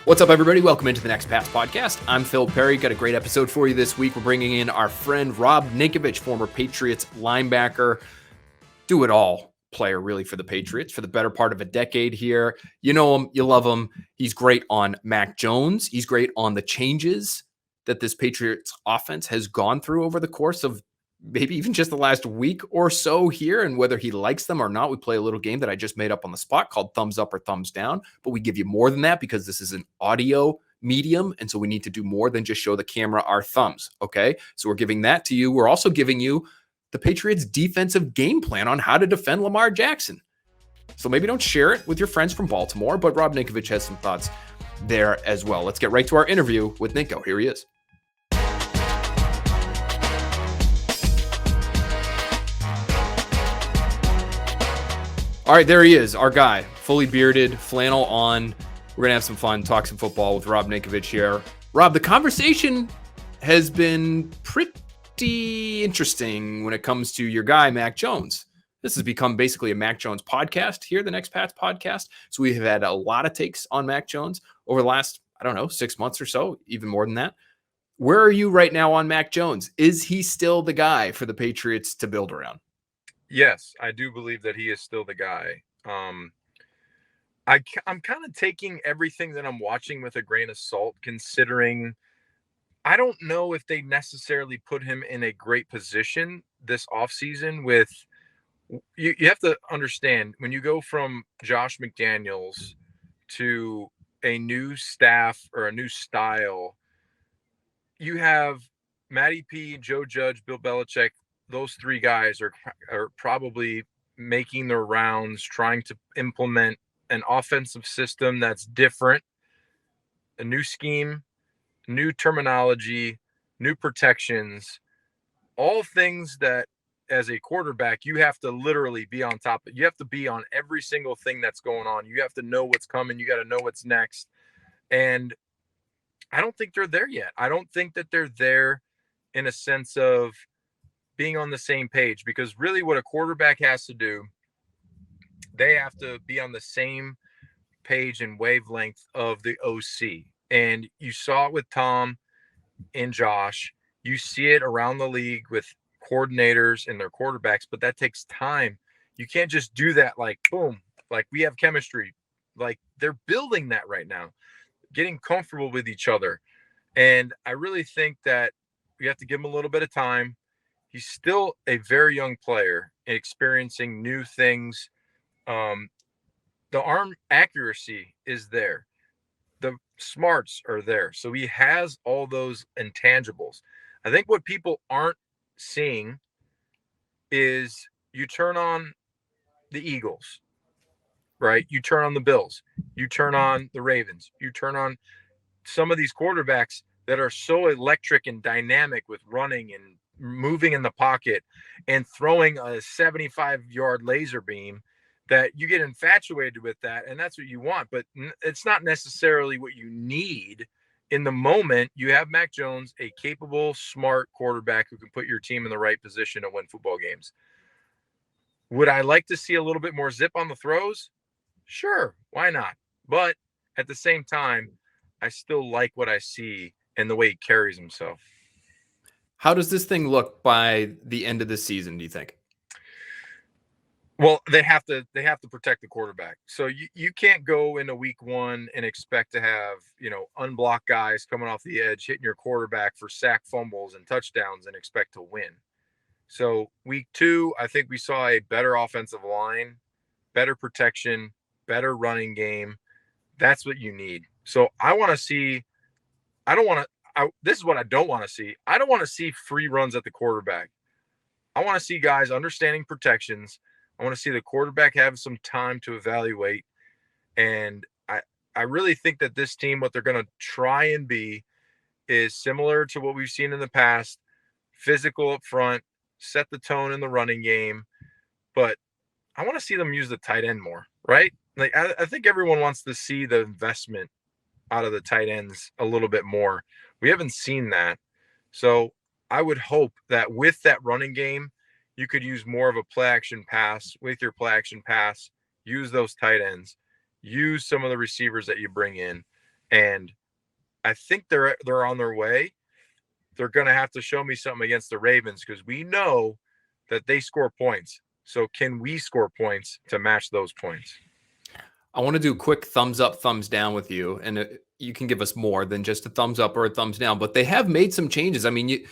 What's up, everybody? Welcome into the Next Pass podcast. I'm Phil Perry. Got a great episode for you this week. We're bringing in our friend Rob Ninkovich, former Patriots linebacker, do-it-all player, really, for the Patriots for the better part of a decade here. You know him. You love him. He's great on Mac Jones. He's great on the changes that this Patriots offense has gone through over the course of maybe even just the last week or so here, and whether he likes them or not. We play a little game that I just made up on the spot called Thumbs Up or Thumbs Down, but we give you more than that because this is an audio medium, and so we need to do more than just show the camera our thumbs, okay? So we're giving that to you. We're also giving you the Patriots' defensive game plan on how to defend Lamar Jackson. So maybe don't share it with your friends from Baltimore, but Rob Ninkovich has some thoughts there as well. Let's get right to our interview with Ninko. Here he is. All right, there he is, our guy, fully bearded, flannel on. We're going to have some fun, talk some football with Rob Ninkovich here. Rob, the conversation has been pretty interesting when it comes to your guy, Mac Jones. This has become basically a Mac Jones podcast here, the Next Pass podcast. So we have had a lot of takes on Mac Jones over the last, 6 months or so, even more than that. Where are you right now on Mac Jones? Is he still the guy for the Patriots to build around? Yes, I do believe that he is still the guy. I'm kind of taking everything that I'm watching with a grain of salt, considering I don't know if they necessarily put him in a great position this offseason with you have to understand when you go from Josh McDaniels to a new staff or a new style, you have Matty P, Joe Judge, Bill Belichick. Those three guys are probably making their rounds, trying to implement an offensive system that's different, a new scheme, new terminology, new protections, all things that as a quarterback, you have to literally be on top of. You have to be on every single thing that's going on. You have to know what's coming. You got to know what's next. And I don't think they're there yet. I don't think that they're there in a sense of being on the same page, because really what a quarterback has to do, they have to be on the same page and wavelength of the OC. And you saw it with Tom and Josh. You see it around the league with coordinators and their quarterbacks, but that takes time. You can't just do that like, boom, like we have chemistry. Like they're building that right now, getting comfortable with each other. And I really think that we have to give him a little bit of time. He's still a very young player and experiencing new things. The arm accuracy is there. The smarts are there. So he has all those intangibles. I think what people aren't seeing is you turn on the Eagles, right? You turn on the Bills. You turn on the Ravens. You turn on some of these quarterbacks that are so electric and dynamic with running and moving in the pocket and throwing a 75-yard laser beam that you get infatuated with that, and that's what you want, but it's not necessarily what you need in the moment. You have Mac Jones, a capable, smart quarterback who can put your team in the right position to win football games. Would I like to see a little bit more zip on the throws? Sure, why not? But at the same time, I still like what I see and the way he carries himself. How does this thing look by the end of the season, do you think? Well, they have to protect the quarterback. So you can't go into week one and expect to have, unblocked guys coming off the edge, hitting your quarterback for sack fumbles and touchdowns and expect to win. So week two, I think we saw a better offensive line, better protection, better running game. That's what you need. So this is what I don't want to see. I don't want to see free runs at the quarterback. I want to see guys understanding protections. I want to see the quarterback have some time to evaluate. And I really think that this team, what they're going to try and be is similar to what we've seen in the past, physical up front, set the tone in the running game. But I want to see them use the tight end more, right? Like I think everyone wants to see the investment out of the tight ends a little bit more. We haven't seen that. So I would hope that with that running game, you could use more of a play action pass with your play action pass, use those tight ends, use some of the receivers that you bring in, And I think they're on their way. They're going to have to show me something against the Ravens because we know that they score points. So can we score points to match those points? I want to do a quick thumbs up, thumbs down with you. And you can give us more than just a thumbs up or a thumbs down, but they have made some changes. I mean, you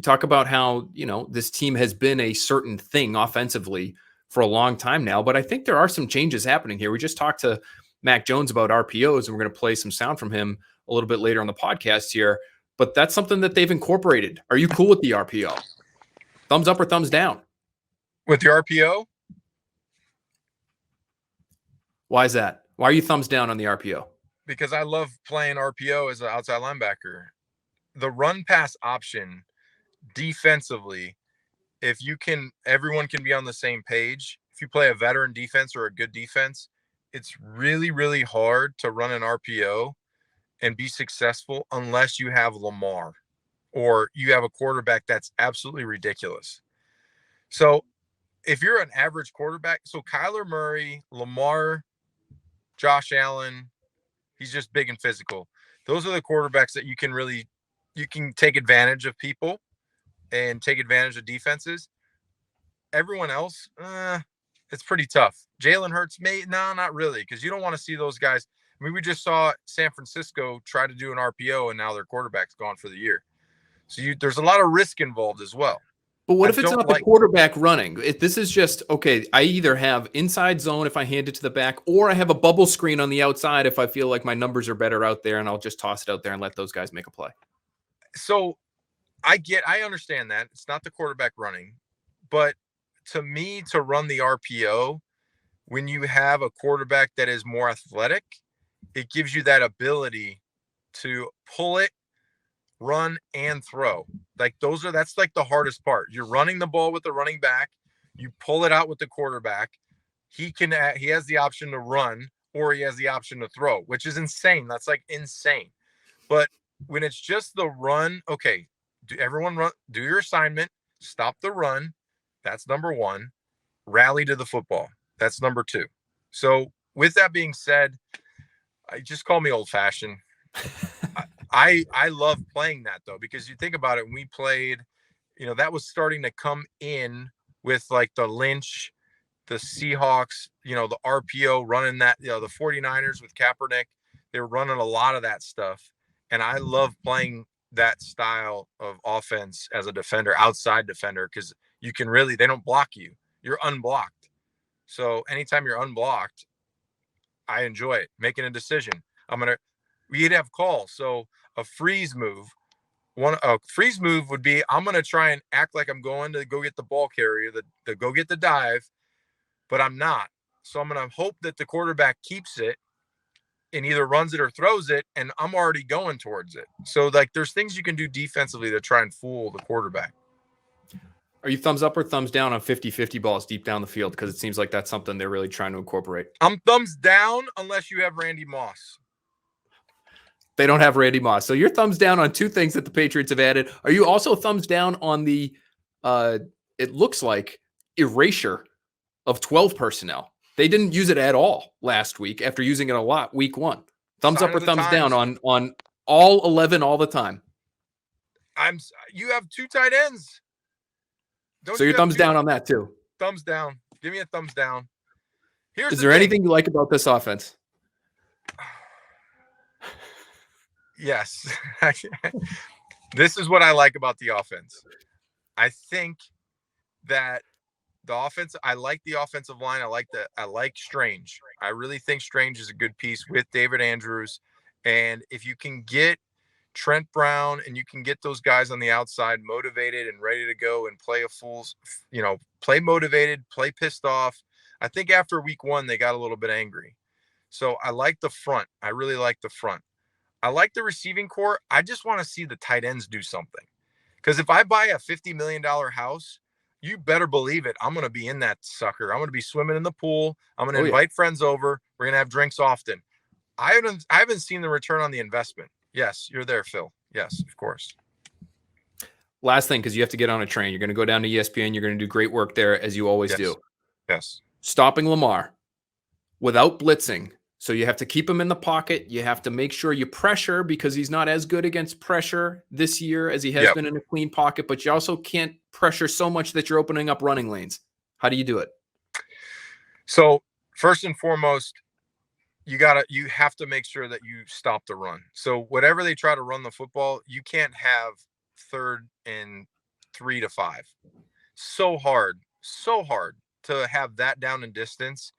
talk about how, this team has been a certain thing offensively for a long time now, but I think there are some changes happening here. We just talked to Mac Jones about RPOs, and we're going to play some sound from him a little bit later on the podcast here, but that's something that they've incorporated. Are you cool with the RPO? Thumbs up or thumbs down? With the RPO? Why is that? Why are you thumbs down on the RPO? Because I love playing RPO as an outside linebacker. The run pass option defensively, everyone can be on the same page. If you play a veteran defense or a good defense, it's really, really hard to run an RPO and be successful unless you have Lamar or you have a quarterback that's absolutely ridiculous. So if you're an average quarterback, so Kyler Murray, Lamar, Josh Allen, he's just big and physical. Those are the quarterbacks that you can take advantage of people and take advantage of defenses. Everyone else, it's pretty tough. Jalen Hurts, not really, because you don't want to see those guys. I mean, we just saw San Francisco try to do an RPO, and now their quarterback's gone for the year. So there's a lot of risk involved as well. But what if it's not the quarterback running? If this is just, okay, I either have inside zone if I hand it to the back, or I have a bubble screen on the outside if I feel like my numbers are better out there, and I'll just toss it out there and let those guys make a play. So I understand that. It's not the quarterback running. But to me, to run the RPO, when you have a quarterback that is more athletic, it gives you that ability to pull it, run, and throw. That's like the hardest part. You're running the ball with the running back. You pull it out with the quarterback. He has the option to run, or he has the option to throw, which is insane. That's like insane. But when it's just the run, okay, everyone run, do your assignment, stop the run. That's number one. Rally to the football. That's number two. So with that being said, I just call me old fashioned. I love playing that though, because you think about it, when we played, that was starting to come in with like the Lynch, the Seahawks, the RPO running that, the 49ers with Kaepernick, they were running a lot of that stuff. And I love playing that style of offense as a defender, outside defender, because they don't block you. You're unblocked. So anytime you're unblocked, I enjoy it. Making a decision. We'd have calls. So a freeze move would be, I'm going to try and act like I'm going to go get the ball carrier, the go get the dive, but I'm not. So I'm going to hope that the quarterback keeps it and either runs it or throws it, and I'm already going towards it. So like there's things you can do defensively to try and fool the quarterback. Are you thumbs up or thumbs down on 50-50 balls deep down the field? Because it seems like that's something they're really trying to incorporate. I'm thumbs down unless you have Randy Moss. They don't have Randy Moss. So you're thumbs down on two things that the Patriots have added. Are you also thumbs down on the, it looks like, erasure of 12 personnel? They didn't use it at all last week after using it a lot week one. Thumbs up or thumbs down on all 11 all the time? You have two tight ends. So you're thumbs down on that too? Thumbs down. Give me a thumbs down. Is there anything you like about this offense? Yes. This is what I like about the offense. I think that the offense, I like the offensive line. I like Strange. I really think Strange is a good piece with David Andrews. And if you can get Trent Brown and you can get those guys on the outside motivated and ready to go and play play motivated, play pissed off. I think after week one, they got a little bit angry. So I like the front. I really like the front. I like the receiving core. I just want to see the tight ends do something. Because if I buy a $50 million house, you better believe it. I'm going to be in that sucker. I'm going to be swimming in the pool. I'm going to invite friends over. We're going to have drinks often. I haven't seen the return on the investment. Yes, you're there, Phil. Yes, of course. Last thing, because you have to get on a train. You're going to go down to ESPN. You're going to do great work there, as you always do. Yes. Stopping Lamar without blitzing So you have to keep him in the pocket. You have to make sure you pressure because he's not as good against pressure this year as he has been in a clean pocket, but you also can't pressure so much that you're opening up running lanes. How do you do it? So first and foremost, you have to make sure that you stop the run. So whatever they try to run the football, you can't have 3rd and 3 to 5. So hard to have that down in distance,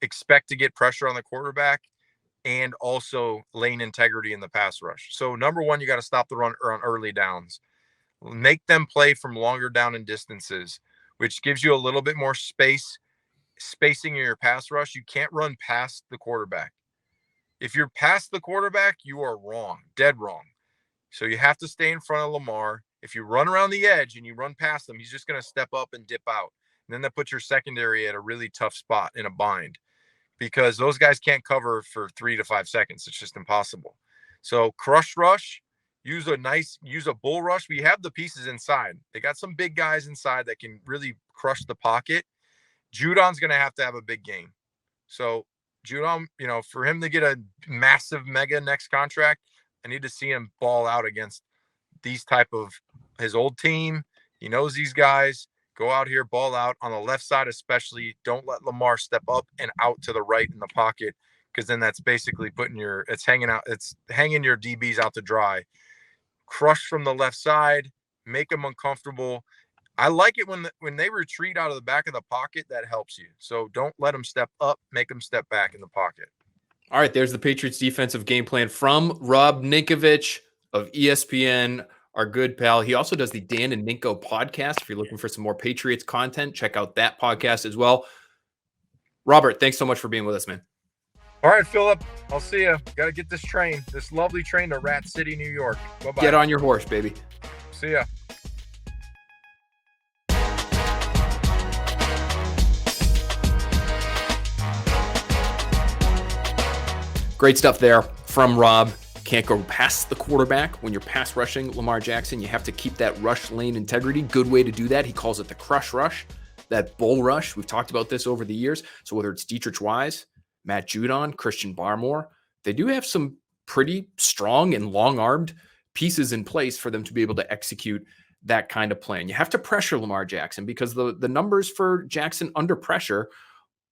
expect to get pressure on the quarterback, and also lane integrity in the pass rush. So number one, you got to stop the run on early downs. Make them play from longer down and distances, which gives you a little bit more spacing in your pass rush. You can't run past the quarterback. If you're past the quarterback, you are wrong, dead wrong. So you have to stay in front of Lamar. If you run around the edge and you run past him, he's just going to step up and dip out. And then that puts your secondary at a really tough spot in a bind because those guys can't cover for 3 to 5 seconds. It's just impossible. So crush rush, use a bull rush. We have the pieces inside. They got some big guys inside that can really crush the pocket. Judon's going to have a big game. So Judon, for him to get a massive mega next contract, I need to see him ball out against these type of his old team. He knows these guys. Go out here, ball out on the left side, especially. Don't let Lamar step up and out to the right in the pocket, because then that's basically hanging your DBs out to dry. Crush from the left side, make them uncomfortable. I like it when they retreat out of the back of the pocket. That helps you. So don't let them step up, make them step back in the pocket. All right, there's the Patriots defensive game plan from Rob Ninkovich of ESPN, our good pal. He also does the Dan and Ninko podcast. If you're looking for some more Patriots content, check out that podcast as well. Robert, thanks so much for being with us, man. All right, Philip, I'll see you. Got to get this lovely train to Rat City, New York. Bye-bye. Get on your horse, baby. See ya. Great stuff there from Rob. Can't go past the quarterback when you're pass rushing Lamar Jackson. You have to keep that rush lane integrity. Good way to do that. He calls it the crush rush, that bull rush. We've talked about this over the years. So whether it's Dietrich Wise, Matt Judon, Christian Barmore, they do have some pretty strong and long-armed pieces in place for them to be able to execute that kind of plan. You have to pressure Lamar Jackson because the numbers for Jackson under pressure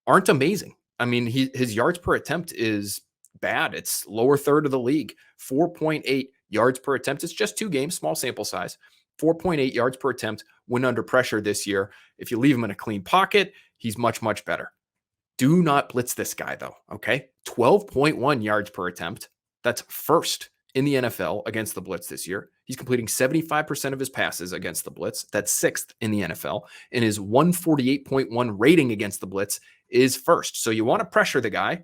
aren't amazing. I mean, his yards per attempt is bad. It's lower third of the league, 4.8 yards per attempt. It's just 2 games, small sample size, 4.8 yards per attempt when under pressure this year. If you leave him in a clean pocket, he's much, much better. Do not blitz this guy though. Okay. 12.1 yards per attempt. That's first in the NFL against the blitz this year. He's completing 75% of his passes against the blitz. That's 6th in the NFL. And his 148.1 rating against the blitz is first. So you want to pressure the guy.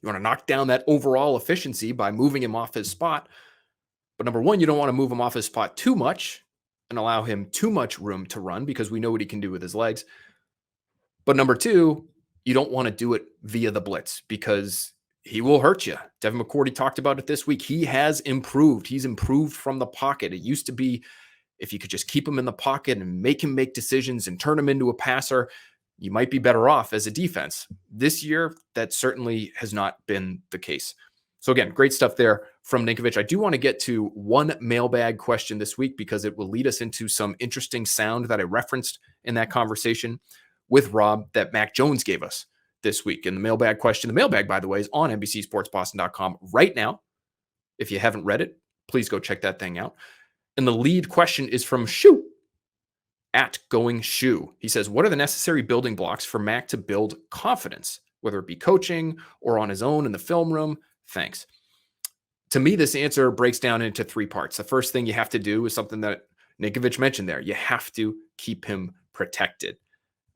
You want to knock down that overall efficiency by moving him off his spot. But number one, you don't want to move him off his spot too much and allow him too much room to run because we know what he can do with his legs. But number two, you don't want to do it via the blitz because he will hurt you. Devin McCourty talked about it this week. He has improved. He's improved from the pocket. It used to be if you could just keep him in the pocket and make him make decisions and turn him into a passer, you might be better off as a defense. This year, that certainly has not been the case. So again, great stuff there from Ninkovich. I do want to get to one mailbag question this week because it will lead us into some interesting sound that I referenced in that conversation with Rob that Mac Jones gave us this week. And the mailbag question, the mailbag, by the way, is on NBCSportsBoston.com right now. If you haven't read it, please go check that thing out. And the lead question is from Shoe. At Going Shoe. He says, what are the necessary building blocks for Mac to build confidence, whether it be coaching or on his own in the film room? Thanks. To me, this answer breaks down into 3 parts. The first thing you have to do is something that Ninkovich mentioned there. You have to keep him protected.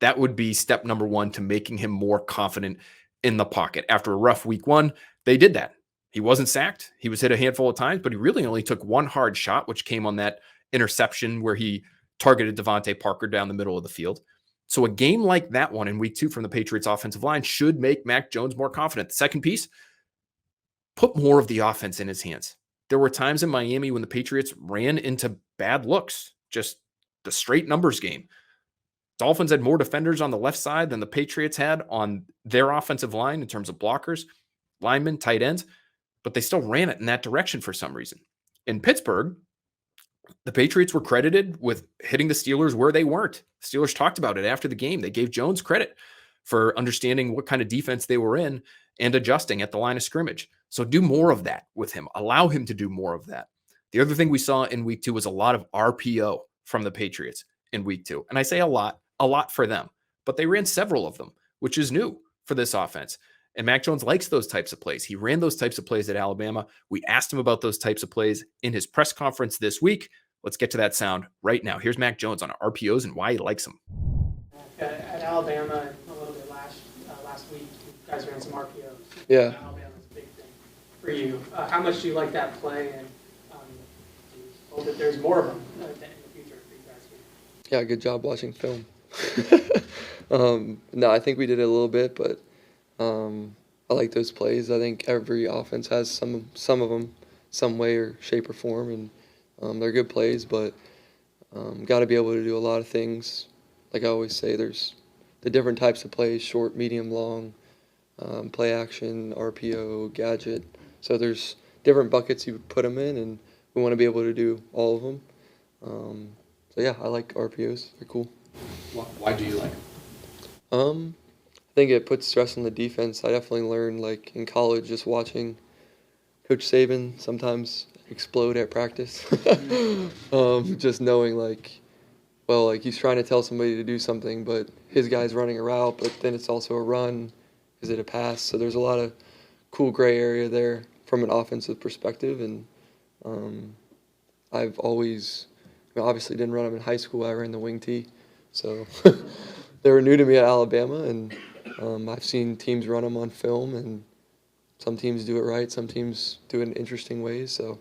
That would be step number 1 to making him more confident in the pocket. After a rough week 1, they did that. He wasn't sacked. He was hit a handful of times, but he really only took 1 hard shot, which came on that interception where he targeted Devontae Parker down the middle of the field. So a game like that one in week 2 from the Patriots offensive line should make Mac Jones more confident. The second piece, put more of the offense in his hands. There were times in Miami when the Patriots ran into bad looks, just the straight numbers game. Dolphins had more defenders on the left side than the Patriots had on their offensive line in terms of blockers. linemen, tight ends, but they still ran it in that direction for some reason. In Pittsburgh, the Patriots were credited with hitting the Steelers where they weren't. The Steelers talked about it after the game. They gave Jones credit for understanding what kind of defense they were in and adjusting at the line of scrimmage. So do more of that with him. Allow him to do more of that. The other thing we saw in week 2 was a lot of RPO from the Patriots in week 2. And I say a lot for them, but they ran several of them, which is new for this offense. And Mac Jones likes those types of plays. He ran those types of plays at Alabama. We asked him about those types of plays in his press conference this week. Let's get to that sound right now. Here's Mac Jones on RPOs and why he likes them. At Alabama, a little bit last week, you guys ran some RPOs. Yeah. Alabama's a big thing for you. How much do you like that play, and do you hope that there's more of them in the future for you guys here? Yeah, good job watching film. No, I think we did it a little bit, but I like those plays. I think every offense has some of them, some way or shape or form, and they're good plays, but got to be able to do a lot of things. Like I always say, there's the different types of plays: short, medium, long, play action, RPO, gadget. So there's different buckets you put them in, and we want to be able to do all of them. So yeah, I like RPOs. They're cool. Why do you like them? I think it puts stress on the defense. I definitely learned, like in college, just watching Coach Saban sometimes explode at practice. Just knowing like he's trying to tell somebody to do something, but his guy's running a route, but then it's also a run. Is it a pass? So there's a lot of cool gray area there from an offensive perspective, and I've always, obviously didn't run them in high school. I ran the wing tee, so they were new to me at Alabama, and I've seen teams run them on film, and some teams do it right, some teams do it in interesting ways. So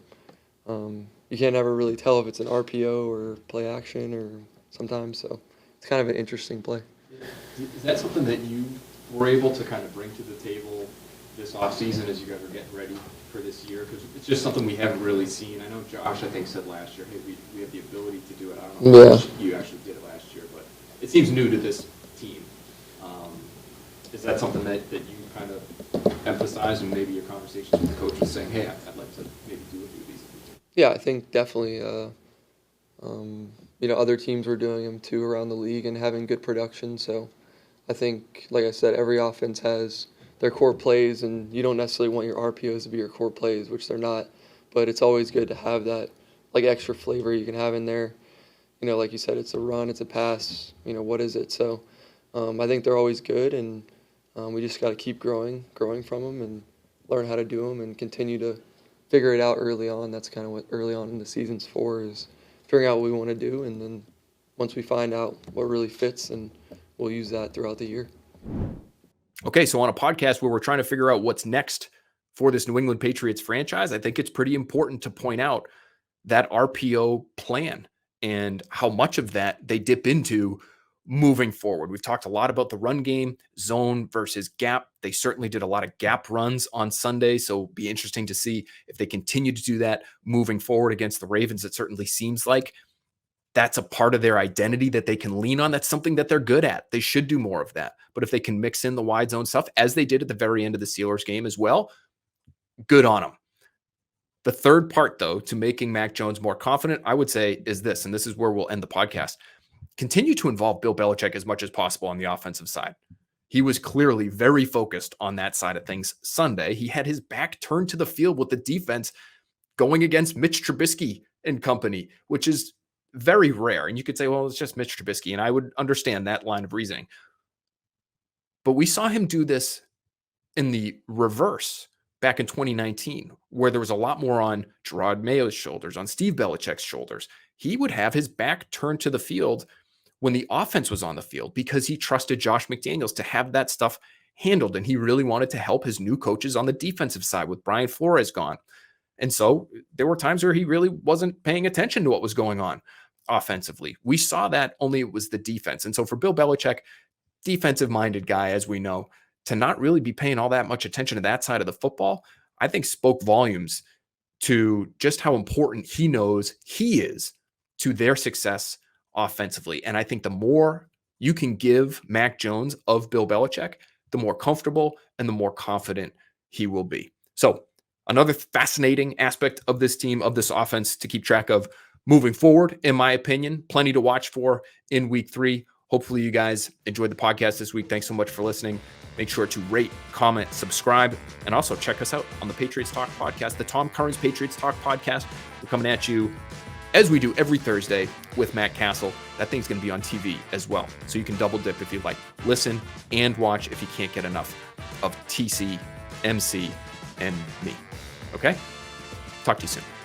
you can't ever really tell if it's an RPO or play action or sometimes. So it's kind of an interesting play. Is that something that you were able to kind of bring to the table this offseason as you guys are getting ready for this year? Because it's just something we haven't really seen. I know Josh, I think, said last year, hey, we have the ability to do it. I don't know if you actually did it last year, but it seems new to this team. Is that something that you kind of emphasize in maybe your conversations with the coaches saying, hey, I'd like to maybe do a few of these? Yeah, I think definitely, other teams were doing them too around the league and having good production. So I think, like I said, every offense has their core plays, and you don't necessarily want your RPOs to be your core plays, which they're not. But it's always good to have that like extra flavor you can have in there. Like you said, it's a run, it's a pass. What is it? So I think they're always good, and we just got to keep growing from them and learn how to do them and continue to figure it out early on. That's kind of what early on in the season's for, is figuring out what we want to do, and then once we find out what really fits, and we'll use that throughout the year. Okay, so on a podcast where we're trying to figure out what's next for this New England Patriots franchise, I think it's pretty important to point out that RPO plan and how much of that they dip into moving forward. We've talked a lot about the run game, zone versus gap. They certainly did a lot of gap runs on Sunday, so it'll be interesting to see if they continue to do that moving forward against the Ravens. It certainly seems like that's a part of their identity that they can lean on. That's something that they're good at. They should do more of that. But if they can mix in the wide zone stuff, as they did at the very end of the Steelers game as well, good on them. The third part, though, to making Mac Jones more confident, I would say, is this, and this is where we'll end the podcast. Continue to involve Bill Belichick as much as possible on the offensive side. He was clearly very focused on that side of things Sunday. He had his back turned to the field with the defense going against Mitch Trubisky and company, which is very rare. And you could say, well, it's just Mitch Trubisky, and I would understand that line of reasoning. But we saw him do this in the reverse back in 2019, where there was a lot more on Gerard Mayo's shoulders, on Steve Belichick's shoulders. He would have his back turned to the field when the offense was on the field because he trusted Josh McDaniels to have that stuff handled. And he really wanted to help his new coaches on the defensive side with Brian Flores gone. And so there were times where he really wasn't paying attention to what was going on offensively. We saw that, only it was the defense. And so for Bill Belichick, defensive-minded guy, as we know, to not really be paying all that much attention to that side of the football, I think spoke volumes to just how important he knows he is to their success offensively. And I think the more you can give Mac Jones of Bill Belichick, the more comfortable and the more confident he will be. So another fascinating aspect of this team, of this offense to keep track of moving forward, in my opinion. Plenty to watch for in week 3. Hopefully you guys enjoyed the podcast this week. Thanks so much for listening. Make sure to rate, comment, subscribe, and also check us out on the Patriots Talk podcast, the Tom Curran's Patriots Talk podcast. We're coming at you as we do every Thursday with Matt Castle. That thing's going to be on TV as well. So you can double dip if you'd like. Listen and watch if you can't get enough of TC, MC, and me. Okay? Talk to you soon.